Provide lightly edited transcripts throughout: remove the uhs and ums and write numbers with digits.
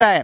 है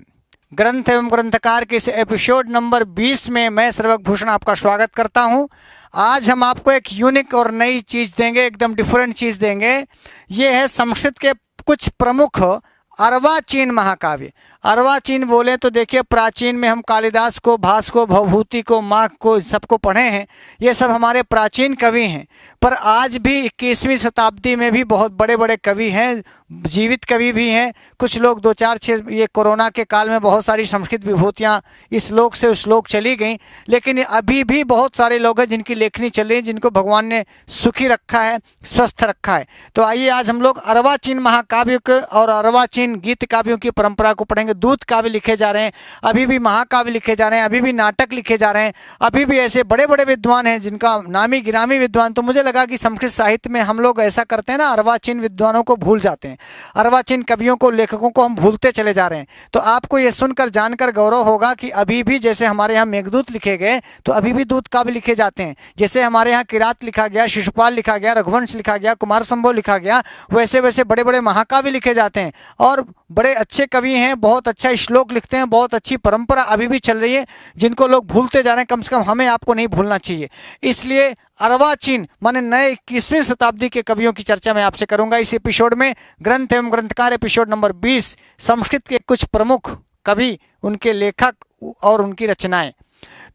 ग्रंथ एवं ग्रंथकार के इस एपिसोड नंबर 20 में मैं सर्वक भूषण आपका स्वागत करता हूं। आज हम आपको एक यूनिक और नई चीज़ देंगे, एकदम डिफरेंट चीज़ देंगे। ये है संस्कृत के कुछ प्रमुख अर्वाचीन महाकाव्य। अर्वाचीन बोले तो देखिए, प्राचीन में हम कालिदास को, भास को, भवभूति को, माघ को, सबको पढ़े हैं। ये सब हमारे प्राचीन कवि हैं। पर आज भी 21वीं शताब्दी में भी बहुत बड़े बड़े कवि हैं, जीवित कवि भी हैं। कुछ लोग 2-4-6 ये कोरोना के काल में बहुत सारी संस्कृत विभूतियाँ इस लोक से उस लोक चली गई, लेकिन अभी भी बहुत सारे लोग हैं जिनकी लेखनी चल रही है, जिनको भगवान ने सुखी रखा है, स्वस्थ रखा है। तो आइए आज हम लोग अर्वाचीन महाकाव्यों के और अर्वाचीन गीत काव्यों की परंपरा को पढ़ेंगे। दूत काव्य लिखे जा रहे हैं, अभी भी महाकाव्य लिखे जा रहे हैं, अभी भी नाटक लिखे जा रहे हैं, अभी भी ऐसे बड़े बड़े विद्वान हैं जिनका नामी गिरामी विद्वान। तो मुझे लगा कि संस्कृत साहित्य में हम लोग ऐसा करते हैं ना, अर्वाचीन विद्वानों को भूल जाते हैं, अर्वाचीन कवियों को, लेखकों को हम भूलते चले जा रहे हैं। तो आपको ये सुनकर जानकर गौरव होगा कि अभी भी जैसे हमारे यहाँ मेघदूत लिखे गए, तो अभी भी दूत काव्य लिखे जाते हैं। जैसे हमारे यहाँ किरात लिखा गया, शिशुपाल लिखा गया, रघुवंश लिखा गया, कुमार संभव लिखा गया, वैसे वैसे बड़े बड़े महाकाव्य लिखे जाते हैं। और बड़े अच्छे कवि हैं, बहुत अच्छा श्लोक लिखते हैं, बहुत अच्छी परंपरा अभी भी चल रही है, जिनको लोग भूलते जा रहे हैं। कम से कम हमें आपको नहीं भूलना चाहिए। इसलिए अर्वाचीन माने नए 21वीं शताब्दी के कवियों की चर्चा मैं आपसे करूंगा इस एपिसोड में। ग्रंथ एवं ग्रंथकार एपिसोड नंबर 20, संस्कृत के कुछ प्रमुख कवि, उनके लेखक और उनकी रचनाएं।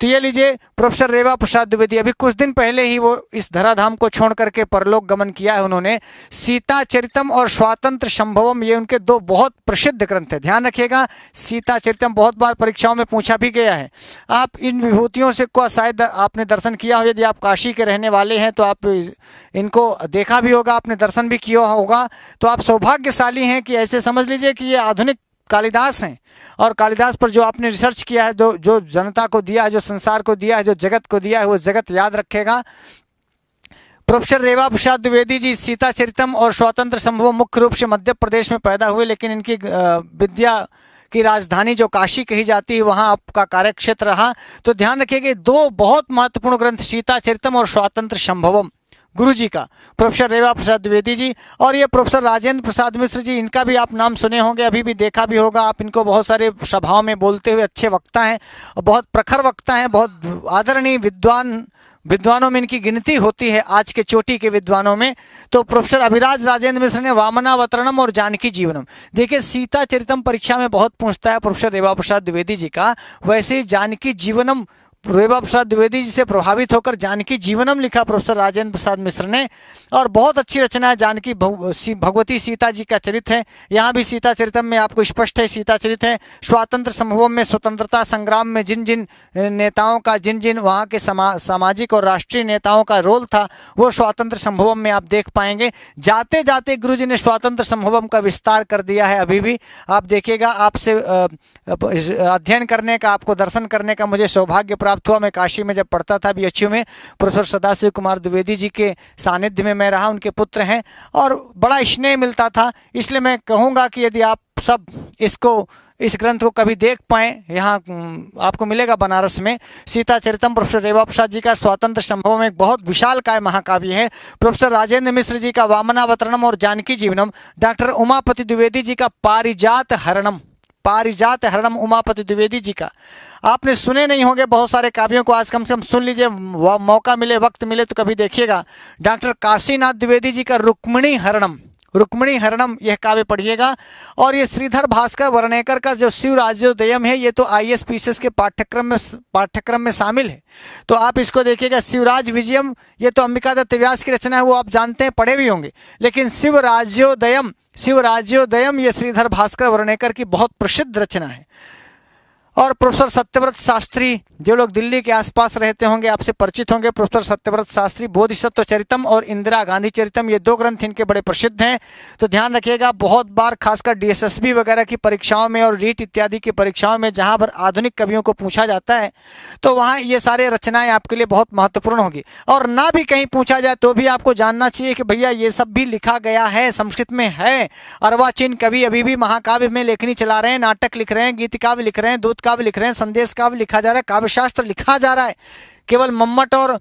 तो ये लीजिए, प्रोफेसर रेवा प्रसाद द्विवेदी अभी कुछ दिन पहले ही वो इस धराधाम को छोड़ करके परलोक गमन किया है उन्होंने। सीता चरितम और स्वातंत्र संभवम, ये उनके दो बहुत प्रसिद्ध ग्रंथ है। ध्यान रखिएगा, सीता चरितम बहुत बार परीक्षाओं में पूछा भी गया है। आप इन विभूतियों से को शायद आपने दर्शन किया हो, यदि आप काशी के रहने वाले हैं तो आप इनको देखा भी होगा, आपने दर्शन भी किया होगा। तो आप सौभाग्यशाली हैं कि ऐसे समझ लीजिए कि ये आधुनिक कालिदास हैं, और कालिदास पर जो आपने रिसर्च किया है, जो जनता को दिया है, जो संसार को दिया है, जो जगत को दिया है, वो जगत याद रखेगा। प्रोफेसर रेवा प्रसाद द्विवेदी जी सीता चरितम और स्वतंत्र संभव मुख्य रूप से मध्य प्रदेश में पैदा हुए, लेकिन इनकी विद्या की राजधानी जो काशी कही जाती है, वहाँ आपका कार्यक्षेत्र रहा। तो ध्यान रखिएगा, दो बहुत महत्वपूर्ण ग्रंथ, सीता चरितम और स्वतंत्र संभवम, गुरु जी का, प्रोफेसर रेवा प्रसाद द्विवेदी जी। और ये प्रोफेसर राजेंद्र प्रसाद मिश्र जी, इनका भी आप नाम सुने होंगे, अभी भी देखा भी होगा आप इनको, बहुत सारे सभाओं में बोलते हुए अच्छे वक्ता हैं, बहुत प्रखर वक्ता हैं, बहुत आदरणीय विद्वानों में इनकी गिनती होती है, आज के चोटी के विद्वानों में। तो प्रोफेसर अभिराज राजेंद्र मिश्र ने वामनावतरणम और जानकी जीवनम, देखिए सीता चरितम परीक्षा में बहुत पूछता है प्रोफेसर रेवा प्रसाद द्विवेदी जी का, वैसे ही जानकी जीवनम रेवा प्रसाद द्विवेदी जी से प्रभावित होकर जानकी जीवनम लिखा प्रोफेसर राजेंद्र प्रसाद मिश्र ने। और बहुत अच्छी रचना है, जानकी भगवती सीता जी का चरित्र है। यहाँ भी सीता चरितम में आपको स्पष्ट है सीता चरित्र है। स्वातंत्र संभवम में स्वतंत्रता संग्राम में जिन जिन नेताओं का, जिन जिन वहाँ के सामाजिक और राष्ट्रीय नेताओं का रोल था, वो स्वातंत्र संभवम में आप देख पाएंगे। जाते जाते गुरु जी ने स्वातंत्र संभवम का विस्तार कर दिया है। अभी भी आप देखिएगा, आपसे अध्ययन करने का, आपको दर्शन करने का मुझे सौभाग्य प्राप्त हुआ। मैं काशी में जब पढ़ता था बीएचयू में, प्रोफेसर सदाशिव कुमार द्विवेदी जी के सानिध्य में मैं रहा, उनके पुत्र हैं, और बड़ा स्नेह मिलता था। इसलिए मैं कहूँगा कि यदि आप सब इस ग्रंथ को कभी देख पाएँ, यहाँ आपको मिलेगा बनारस में, सीता चरितम प्रोफेसर रेवा प्रसाद जी का, स्वतंत्र संभव में एक बहुत विशाल काय महाकाव्य है। प्रोफेसर राजेंद्र मिश्र जी का वामनावतरणम और जानकी जीवनम, डॉक्टर उमापति द्विवेदी जी का पारिजात हरणम उमापति द्विवेदी जी का। आपने सुने नहीं होंगे बहुत सारे काव्यों को, आज कम से कम सुन लीजिए, मौका मिले, वक्त मिले तो कभी देखिएगा। डॉक्टर काशीनाथ द्विवेदी जी का रुक्मिणी हरणम यह काव्य पढ़िएगा। और ये श्रीधर भास्कर वर्णेकर का जो शिवराज्योदयम है, ये तो IAS-PCS के पाठ्यक्रम में शामिल है, तो आप इसको देखिएगा। शिवराज विजयम, ये तो अंबिका दत्त व्यास की रचना है, वो आप जानते हैं, पढ़े भी होंगे। लेकिन शिवराज्योदयम ये श्रीधर भास्कर वर्णेकर की बहुत प्रसिद्ध रचना है। और प्रोफेसर सत्यव्रत शास्त्री, जो लोग दिल्ली के आसपास रहते होंगे आपसे परिचित होंगे, प्रोफेसर सत्यव्रत शास्त्री बोधिसत्व चरितम और इंदिरा गांधी चरितम, ये दो ग्रंथ इनके बड़े प्रसिद्ध हैं। तो ध्यान रखिएगा, बहुत बार खासकर DSSB वगैरह की परीक्षाओं में और रीट इत्यादि की परीक्षाओं में जहां पर आधुनिक कवियों को पूछा जाता है, तो वहाँ ये सारे रचनाएँ आपके लिए बहुत महत्वपूर्ण होगी। और ना भी कहीं पूछा जाए तो भी आपको जानना चाहिए कि भैया ये सब भी लिखा गया है, संस्कृत में है। अर्वाचीन कवि अभी भी महाकाव्य में लेखनी चला रहे हैं, नाटक लिख रहे हैं, गीत काव्य लिख रहे हैं, दूत काव्य लिख रहे हैं, संदेश काव्य लिखा जा रहा है, काव्य शास्त्र लिखा जा रहा है। केवल मम्मट और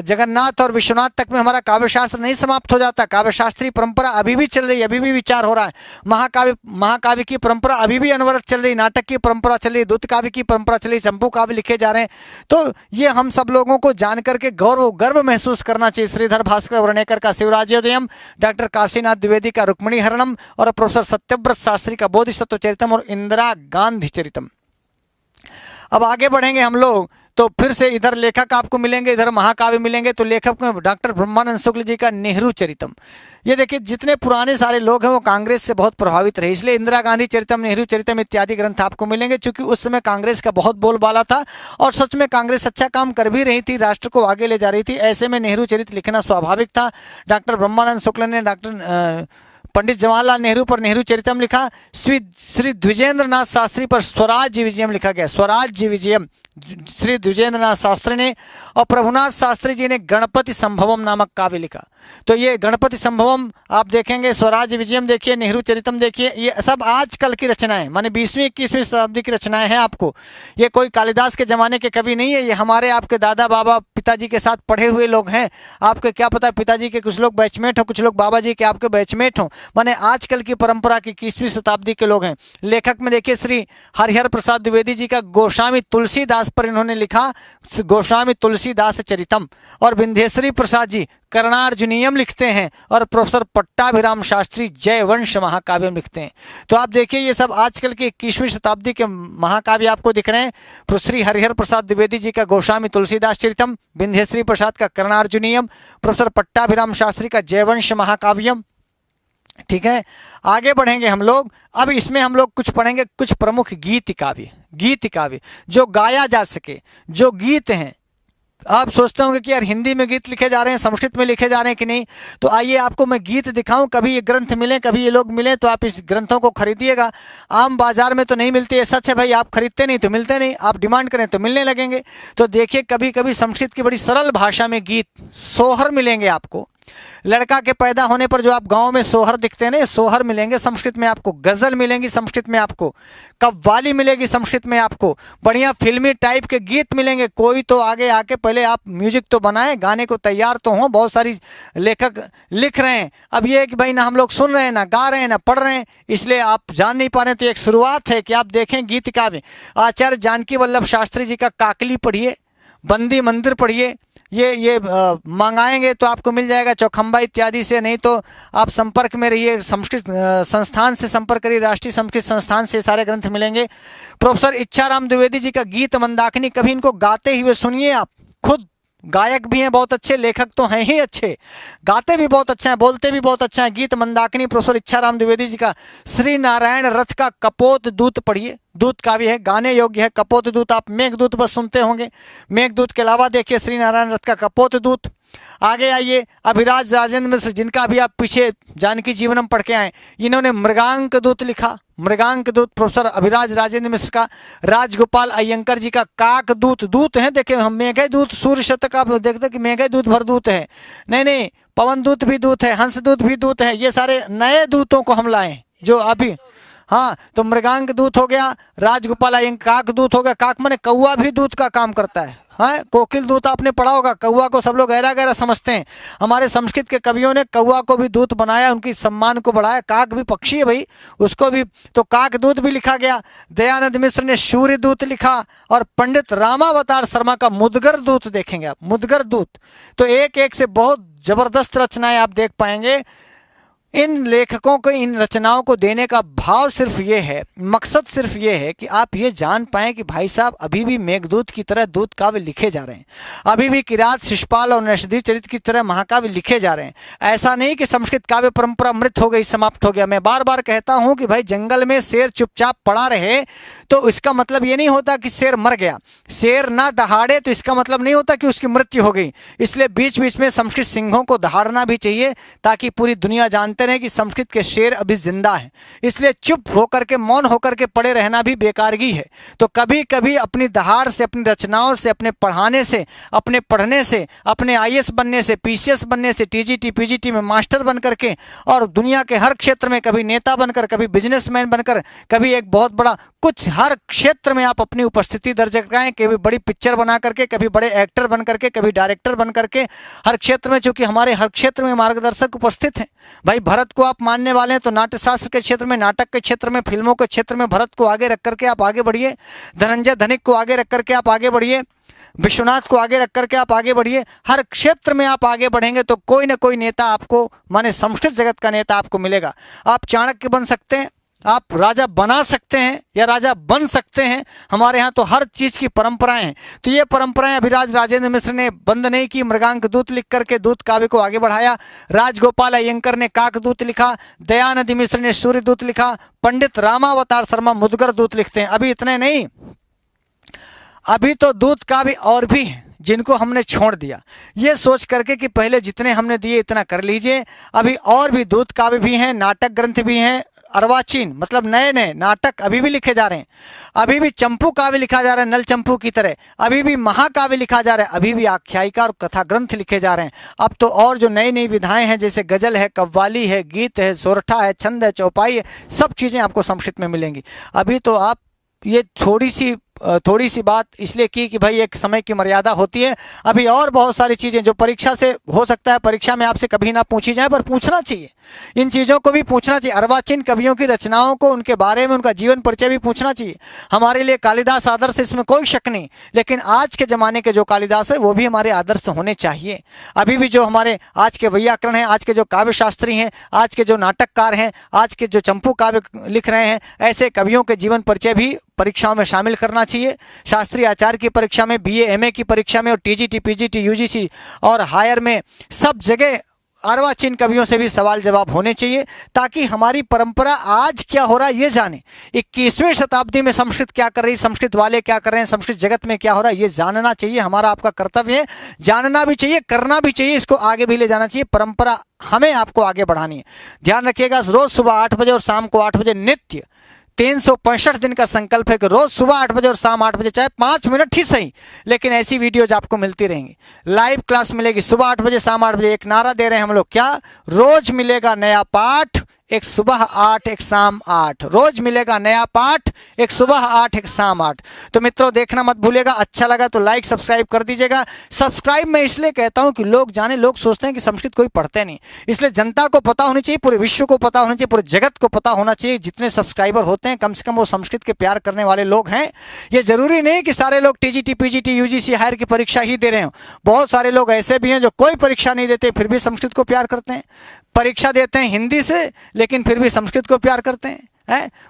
जगन्नाथ और विश्वनाथ तक में हमारा काव्य शास्त्र नहीं समाप्त हो जाता। काव्य शास्त्रीय परंपरा अभी भी चल रही है, अभी भी विचार हो रहा है। महाकाव्य की परंपरा अभी भी अनवरत चल रही, नाटक की परंपरा चल रही, दूत काव्य की परंपरा चल रही, चंपू काव्य लिखे जा रहे हैं। तो ये हम सब लोगों को जान करके गर्व महसूस करना चाहिए। श्रीधर भास्कर वर्णेकर का शिवराज्योदयम, डॉक्टर काशीनाथ द्विवेदी का रुक्मिणी हरणम और प्रोफेसर सत्यव्रत शास्त्री का बोधिसत्व चरितम और इंदिरा गांधी चरितम। अब आगे बढ़ेंगे हम लोग तो फिर से इधर लेखक आपको मिलेंगे, इधर महाकाव्य मिलेंगे। तो लेखक में डॉक्टर ब्रह्मानंद शुक्ल जी का नेहरू चरितम। ये देखिए जितने पुराने सारे लोग हैं वो कांग्रेस से बहुत प्रभावित रहे, इसलिए इंदिरा गांधी चरितम, नेहरू चरितम इत्यादि ग्रंथ आपको मिलेंगे। चूंकि उस समय कांग्रेस का बहुत बोलबाला था और सच में कांग्रेस अच्छा काम कर भी रही थी, राष्ट्र को आगे ले जा रही थी। ऐसे में नेहरू चरित लिखना स्वाभाविक था। डॉक्टर ब्रह्मानंद शुक्ल ने पंडित जवाहरलाल नेहरू पर नेहरू चरितम लिखा। श्री द्विजेंद्र नाथ शास्त्री पर स्वराज्य विजयम लिखा गया, स्वराज्य विजयम श्री द्विजेंद्र नाथ शास्त्री ने। और प्रभुनाथ शास्त्री जी ने गणपति संभवम नामक काव्य लिखा। तो ये गणपति संभवम आप देखेंगे, स्वराज्य विजयम देखिए, नेहरू चरितम देखिए, ये सब आजकल की रचनाएं, माने 20वीं 21वीं शताब्दी की रचनाएं हैं आपको। ये कोई कालिदास के जमाने के कवि नहीं है, ये हमारे आपके दादा बाबा पिताजी के साथ पढ़े हुए लोग हैं। आपके क्या पता पिताजी के कुछ लोग बैचमेट हो, कुछ लोग बाबा जी के आपके बैचमेट हो, माने आजकल की परंपरा की 21वीं शताब्दी के लोग हैं। लेखक में देखिए श्री हरिहर प्रसाद द्विवेदी जी का गोस्वामी तुलसीदास पर इन्होंने लिखा गोस्वामी तुलसीदास चरितम। और विंध्येश्वरी प्रसाद जी कर्णार्जुनीयम लिखते हैं और प्रोफेसर पट्टाभिराम शास्त्री जयवंश महाकाव्यम लिखते हैं। तो आप देखिए ये सब आजकल के 21वीं शताब्दी के महाकाव्य आपको दिख रहे हैं। श्री हरिहर प्रसाद द्विवेदी जी का गोस्वामी तुलसीदास चरितम, विंध्येश्वरी प्रसाद का कर्णार्जुनीयम, प्रोफेसर पट्टाभिराम शास्त्री का जयवंश महाकाव्यम। ठीक है, आगे बढ़ेंगे हम लोग। अब इसमें हम लोग कुछ पढ़ेंगे, कुछ प्रमुख गीत काव्य जो गाया जा सके, जो गीत हैं। आप सोचते होंगे कि यार हिंदी में गीत लिखे जा रहे हैं, संस्कृत में लिखे जा रहे हैं कि नहीं। तो आइए आपको मैं गीत दिखाऊं, कभी ये ग्रंथ मिले, कभी ये लोग मिले तो आप इस ग्रंथों को खरीदिएगा। आम बाजार में तो नहीं मिलती है, सच है भाई, आप खरीदते नहीं तो मिलते नहीं, आप डिमांड करें तो मिलने लगेंगे। तो देखिए कभी कभी संस्कृत की बड़ी सरल भाषा में गीत, सोहर मिलेंगे आपको। लड़का के पैदा होने पर जो आप गांव में सोहर दिखते हैं ना, सोहर मिलेंगे संस्कृत में आपको। गजल मिलेंगी संस्कृत में आपको, कव्वाली मिलेगी संस्कृत में आपको, बढ़िया फिल्मी टाइप के गीत मिलेंगे। कोई तो आगे आके पहले आप म्यूजिक तो बनाएं, गाने को तैयार तो हों, बहुत सारी लेखक लिख रहे हैं। अब ये कि भाई ना हम लोग सुन रहे हैं, ना गा रहे हैं, ना पढ़ रहे हैं, इसलिए आप जान नहीं पा रहे। तो एक शुरुआत है कि आप देखें गीत काव्य। आचार्य जानकी वल्लभ शास्त्री जी का काकली पढ़िए, बंदी मंदिर पढ़िए, ये मंगाएंगे तो आपको मिल जाएगा चौखंबा इत्यादि से। नहीं तो आप संपर्क में रहिए, संस्कृत संस्थान से संपर्क करिए, राष्ट्रीय संस्कृत संस्थान से सारे ग्रंथ मिलेंगे। प्रोफेसर इच्छाराम द्विवेदी जी का गीत मंदाकिनी, कभी इनको गाते हुए सुनिए आप। खुद गायक भी हैं बहुत अच्छे, लेखक तो हैं ही अच्छे, गाते भी बहुत अच्छा है, बोलते भी बहुत अच्छा है। गीत मंदाकिनी प्रोफेसर इच्छाराम द्विवेदी जी का। श्री नारायण रथ का कपोत दूत पढ़िए, दूत काव्य है, गाने योग्य है। कपोत दूत आप मेघदूत बस सुनते होंगे, मेघदूत के अलावा देखिए श्री नारायण रथ का कपोत दूत। आगे आइए अभिराज राजेंद्र मिश्र, जिनका भी आप पीछे जानकी जीवनम पढ़ के आए, इन्होंने मृगांक दूत लिखा। मृगांक दूत प्रोफेसर अभिराज राजेंद्र मिश्र का। राजगोपाल अयंकर जी का काक दूत, दूत है देखे हम, मेघे दूत सूर्य शतक आप देखते कि मेघे दूत भर दूत है, नहीं पवन दूत भी दूत है, हंस दूत भी दूत है। ये सारे नए दूतों को हम लाए जो अभी, हाँ। तो मृगांक दूत हो गया, राजगोपाल अयंकर। काक दूत हो गया, काक माने कौवा भी दूत का काम करता है। हाँ, कोकिल दूत आपने पढ़ा होगा, कौवा को सब लोग गहरा गहरा समझते हैं। हमारे संस्कृत के कवियों ने कौवा को भी दूत बनाया, उनकी सम्मान को बढ़ाया। काक भी पक्षी है भाई, उसको भी तो काक दूत भी लिखा गया। दयानंद मिश्र ने सूर्य दूत लिखा और पंडित रामावतार शर्मा का मुदगर दूत देखेंगे आप, मुदगर दूत। तो एक एक से बहुत जबरदस्त रचनाएं आप देख पाएंगे। इन लेखकों को, इन रचनाओं को देने का भाव सिर्फ ये है, मकसद सिर्फ ये है कि आप ये जान पाएं कि भाई साहब अभी भी मेघदूत की तरह दूत काव्य लिखे जा रहे हैं, अभी भी किरात, शिशुपाल और नैषधीय चरित की तरह महाकाव्य लिखे जा रहे हैं। ऐसा नहीं कि संस्कृत काव्य परंपरा मृत हो गई, समाप्त हो गया। मैं बार बार कहता हूं कि भाई जंगल में शेर चुपचाप पड़ा रहे तो इसका मतलब ये नहीं होता कि शेर मर गया। शेर ना दहाड़े तो इसका मतलब नहीं होता कि उसकी मृत्यु हो गई। इसलिए बीच बीच में संस्कृत सिंहों को दहाड़ना भी चाहिए ताकि पूरी दुनिया जानती जानते रहे कि संस्कृत के शेर अभी जिंदा हैं, इसलिए चुप होकर के, मौन होकर के पड़े रहना भी बेकारगी है। तो कभी कभी अपनी दहाड़ से, अपनी रचनाओं से, अपने पढ़ाने से, अपने पढ़ने से, अपने IAS बनने से, PCS बनने से, TGT PGT में मास्टर बन करके और दुनिया के हर क्षेत्र में कभी नेता बनकर, कभी बिजनेसमैन बनकर, कभी एक बहुत बड़ा कुछ, हर क्षेत्र में आप अपनी उपस्थिति दर्ज कराएं। कभी बड़ी पिक्चर बना करके, कभी बड़े एक्टर बन करके, कभी डायरेक्टर बन करके, हर क्षेत्र में, चूंकि हमारे हर क्षेत्र में मार्गदर्शक उपस्थित हैं। भाई भरत को आप मानने वाले हैं तो नाट्यशास्त्र के क्षेत्र में, नाटक के क्षेत्र में, फिल्मों के क्षेत्र में भरत को आगे रख करके आप आगे बढ़िए, धनंजय धनिक को आगे रख करके आप आगे बढ़िए, विश्वनाथ को आगे रख करके आप आगे बढ़िए। हर क्षेत्र में आप आगे बढ़ेंगे तो कोई ना कोई नेता आपको, माने संस्कृत जगत का नेता आपको मिलेगा। आप चाणक्य बन सकते हैं, आप राजा बना सकते हैं या राजा बन सकते हैं। हमारे यहाँ तो हर चीज़ की परंपराएं हैं। तो ये परंपराएं अभिराज राजेंद्र मिश्र ने बंद नहीं की। मृगांक दूत लिख करके दूत काव्य को आगे बढ़ाया। राजगोपाल अयंकर ने काकदूत लिखा। दयानंद मिश्र ने सूर्य दूत लिखा। पंडित रामावतार शर्मा मुद्गर दूत लिखते हैं। अभी इतने नहीं, अभी तो दूत काव्य और भी हैं जिनको हमने छोड़ दिया, ये सोच करके कि पहले जितने हमने दिए इतना कर लीजिए। अभी और भी दूत काव्य भी हैं, नाटक ग्रंथ भी हैं, अर्वाचीन मतलब नए नए नाटक अभी भी लिखे जा रहे हैं। अभी भी चंपू काव्य लिखा जा रहा है, नल चंपू की तरह। अभी भी महाकाव्य लिखा जा रहा है। अभी भी आख्यायिका और कथा ग्रंथ लिखे जा रहे हैं। अब तो और जो नई नई विधाएं हैं, जैसे गजल है, कव्वाली है, गीत है, सोरठा है, छंद है, चौपाई है, सब चीज़ें आपको संस्कृत में मिलेंगी। अभी तो आप ये थोड़ी सी बात इसलिए की कि भाई एक समय की मर्यादा होती है। अभी और बहुत सारी चीज़ें जो परीक्षा से हो सकता है, परीक्षा में आपसे कभी ना पूछी जाए, पर पूछना चाहिए। इन चीज़ों को भी पूछना चाहिए। अर्वाचीन कवियों की रचनाओं को, उनके बारे में, उनका जीवन परिचय भी पूछना चाहिए। हमारे लिए कालिदास आदर्श, इसमें कोई शक नहीं, लेकिन आज के ज़माने के जो कालिदास है वो भी हमारे आदर्श होने चाहिए। अभी भी जो हमारे आज के वैयाकरण हैं, आज के जो काव्य शास्त्री हैं, आज के जो नाटककार हैं, आज के जो चंपू काव्य लिख रहे हैं, ऐसे कवियों के जीवन परिचय भी परीक्षाओं में शामिल करना चाहिए। शास्त्रीय आचार्य की परीक्षा में, BA MA की परीक्षा में, और TGT PGT UGC और हायर में सब जगह अर्वाचीन कवियों से भी सवाल जवाब होने चाहिए, ताकि हमारी परंपरा आज क्या हो रहा है ये जाने। 21वीं शताब्दी में संस्कृत क्या कर रही है, संस्कृत वाले क्या कर रहे हैं, संस्कृत जगत में क्या हो रहा है, ये जानना चाहिए। हमारा आपका कर्तव्य है, जानना भी चाहिए, करना भी चाहिए, इसको आगे भी ले जाना चाहिए। परंपरा हमें आपको आगे बढ़ानी है। ध्यान रखिएगा, रोज सुबह 8 बजे और शाम को 8 बजे नित्य 365 दिन का संकल्प है कि रोज सुबह 8 बजे और शाम 8 बजे, चाहे 5 मिनट ही सही, लेकिन ऐसी वीडियोज आपको मिलती रहेंगी। लाइव क्लास मिलेगी सुबह 8 बजे, शाम 8 बजे। एक नारा दे रहे हैं हम लोग, क्या? रोज मिलेगा नया पाठ, एक सुबह 8 एक शाम 8। रोज मिलेगा नया पाठ, एक सुबह 8 एक शाम 8। तो मित्रों देखना मत भूलिएगा। अच्छा लगा तो लाइक सब्सक्राइब कर दीजिएगा। सब्सक्राइब मैं इसलिए कहता हूं कि लोग जाने, लोग सोचते हैं कि संस्कृत कोई पढ़ते नहीं, इसलिए जनता को पता होनी चाहिए, पूरे विश्व को पता होना चाहिए, पूरे जगत को पता होना चाहिए। जितने सब्सक्राइबर होते हैं कम से कम वो संस्कृत के प्यार करने वाले लोग हैं। ये जरूरी नहीं कि सारे लोग TGT PGT UGC हायर की परीक्षा ही दे रहे हो। बहुत सारे लोग ऐसे भी हैं जो कोई परीक्षा नहीं देते फिर भी संस्कृत को प्यार करते हैं, परीक्षा देते हैं हिंदी से लेकिन फिर भी संस्कृत को प्यार करते हैं।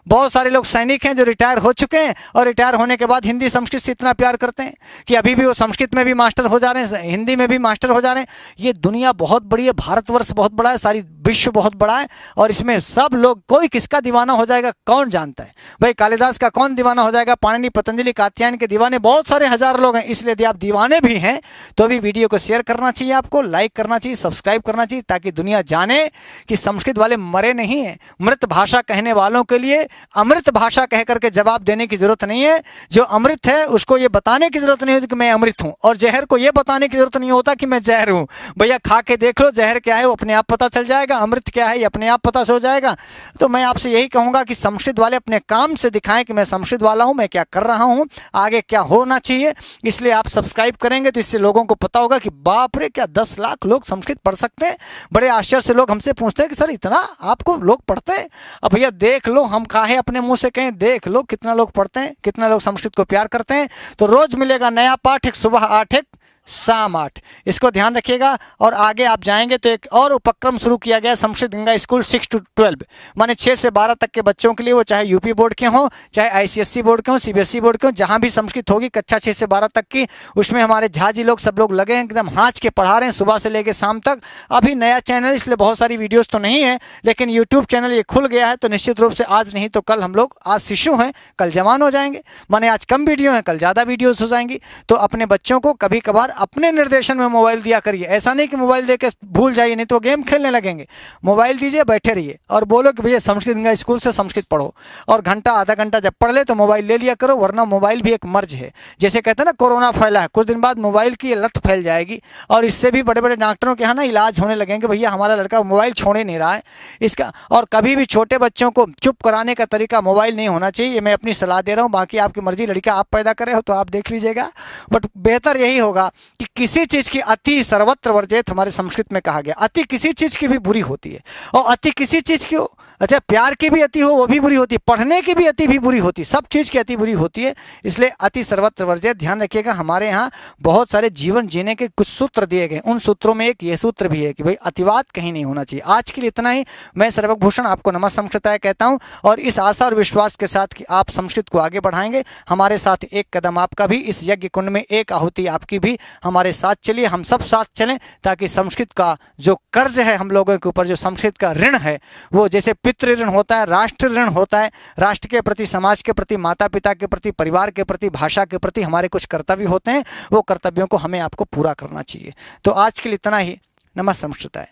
बहुत सारे लोग सैनिक हैं जो रिटायर हो चुके हैं और रिटायर होने के बाद हिंदी संस्कृत से इतना प्यार करते हैं कि अभी भी वो संस्कृत में भी मास्टर हो जा रहे हैं, हिंदी में भी मास्टर हो जा रहे हैं। ये दुनिया बहुत बड़ी है, भारतवर्ष बहुत बड़ा है, सारी विश्व बहुत बड़ा है, और इसमें सब लोग, कोई किसका दीवाना हो जाएगा कौन जानता है। भाई कालिदास का कौन दीवाना हो जाएगा, पाणिनि पतंजलि कात्यायन के दीवाने बहुत सारे हज़ार लोग हैं। इसलिए यदि आप दीवाने भी हैं तो भी वीडियो को शेयर करना चाहिए, आपको लाइक करना चाहिए, सब्सक्राइब करना चाहिए, ताकि दुनिया जाने कि संस्कृत वाले मरे नहीं हैं। मृत भाषा कहने वालों के लिए अमृत भाषा कह करके जवाब देने की जरूरत नहीं है। जो अमृत है उसको ये बताने की जरूरत नहीं होती कि मैं अमृत हूं, और जहर को ये बताने की जरूरत नहीं होता कि मैं जहर हूं। भैया खा के देख लो, जहर क्या है वो अपने आप पता चल जाएगा, अमृत क्या है ये अपने आप पता हो जाएगा। तो मैं आपसे यही कहूंगा कि संस्कृत वाले अपने काम से दिखाएं कि मैं संस्कृत वाला हूं, मैं क्या कर रहा हूं, आगे क्या होना चाहिए। इसलिए आप सब्सक्राइब करेंगे तो इससे लोगों को पता होगा कि बाप रे, क्या 10 लाख लोग संस्कृत पढ़ सकते हैं। बड़े आश्चर्य से लोग हमसे पूछते हैं कि सर इतना आपको लोग पढ़ते हैं। अब भैया देख लो, हम काहे अपने मुंह से कहें, देख लो कितना लोग पढ़ते हैं, कितना लोग संस्कृत को प्यार करते हैं। तो रोज मिलेगा नया पाठ, एक सुबह 8 एक शाम 8, इसको ध्यान रखिएगा। और आगे आप जाएंगे तो एक और उपक्रम शुरू किया गया, संस्कृत गंगा स्कूल 6 to 12, माने 6 से 12 तक के बच्चों के लिए, वो चाहे यूपी बोर्ड के हों, चाहे ICSE बोर्ड के हों, CBSE बोर्ड के हों, जहां भी संस्कृत होगी कक्षा 6 से 12 तक की, उसमें हमारे झाजी लोग सब लोग लगे हैं, एकदम हाँच के पढ़ा रहे हैं सुबह से लेकर शाम तक। अभी नया चैनल, इसलिए बहुत सारी वीडियोज़ तो नहीं है, लेकिन यूट्यूब चैनल ये खुल गया है, तो निश्चित रूप से आज नहीं तो कल हम लोग, आज शिशु हैं कल जवान हो जाएंगे, माने आज कम वीडियो हैं कल ज़्यादा वीडियोज़ हो जाएंगी। तो अपने बच्चों को कभी कभार अपने निर्देशन में मोबाइल दिया करिए। ऐसा नहीं कि मोबाइल दे के भूल जाइए, नहीं तो गेम खेलने लगेंगे। मोबाइल दीजिए, बैठे रहिए और बोलो कि भैया संस्कृत गंगा स्कूल से संस्कृत पढ़ो, और घंटा आधा घंटा जब पढ़ ले तो मोबाइल ले लिया करो, वरना मोबाइल भी एक मर्ज है। जैसे कहते हैं ना कोरोना फैला है, कुछ दिन बाद मोबाइल की लत फैल जाएगी और इससे भी बड़े बड़े डॉक्टरों के यहाँ ना इलाज होने लगेंगे, भैया हमारा लड़का मोबाइल छोड़े नहीं रहा है इसका। और कभी भी छोटे बच्चों को चुप कराने का तरीका मोबाइल नहीं होना चाहिए, ये मैं अपनी सलाह दे रहा हूँ। बाकी आपकी मर्जी, लड़का आप पैदा करे हो तो आप देख लीजिएगा, बट बेहतर यही होगा कि किसी चीज़ की अति सर्वत्र वर्जित हमारे संस्कृत में कहा गया। अति किसी चीज़ की भी बुरी होती है, और अति किसी चीज़ की, अच्छा प्यार की भी अति हो वो भी बुरी होती है, पढ़ने की भी अति भी बुरी होती है, सब चीज़ की अति बुरी होती है। इसलिए अति सर्वत्र वर्जित। ध्यान रखिएगा, हमारे यहाँ बहुत सारे जीवन जीने के कुछ सूत्र दिए गए, उन सूत्रों में एक ये सूत्र भी है कि भाई अतिवाद कहीं नहीं होना चाहिए। आज के लिए इतना ही। मैं सर्वक भूषण आपको नमः संस्कृताय कहता हूँ, और इस आशा और विश्वास के साथ कि आप संस्कृत को आगे बढ़ाएंगे। हमारे साथ एक कदम आपका भी, इस यज्ञ कुंड में एक आहुति आपकी भी, हमारे साथ चलिए, हम सब साथ चलें, ताकि संस्कृत का जो कर्ज है हम लोगों के ऊपर, जो संस्कृत का ऋण है, वो जैसे पितृ ऋण होता है, राष्ट्र ऋण होता है, राष्ट्र के प्रति, समाज के प्रति, माता पिता के प्रति, परिवार के प्रति, भाषा के प्रति हमारे कुछ कर्तव्य होते हैं, वो कर्तव्यों को हमें आपको पूरा करना चाहिए। तो आज के लिए इतना ही। नमः संस्कृताय।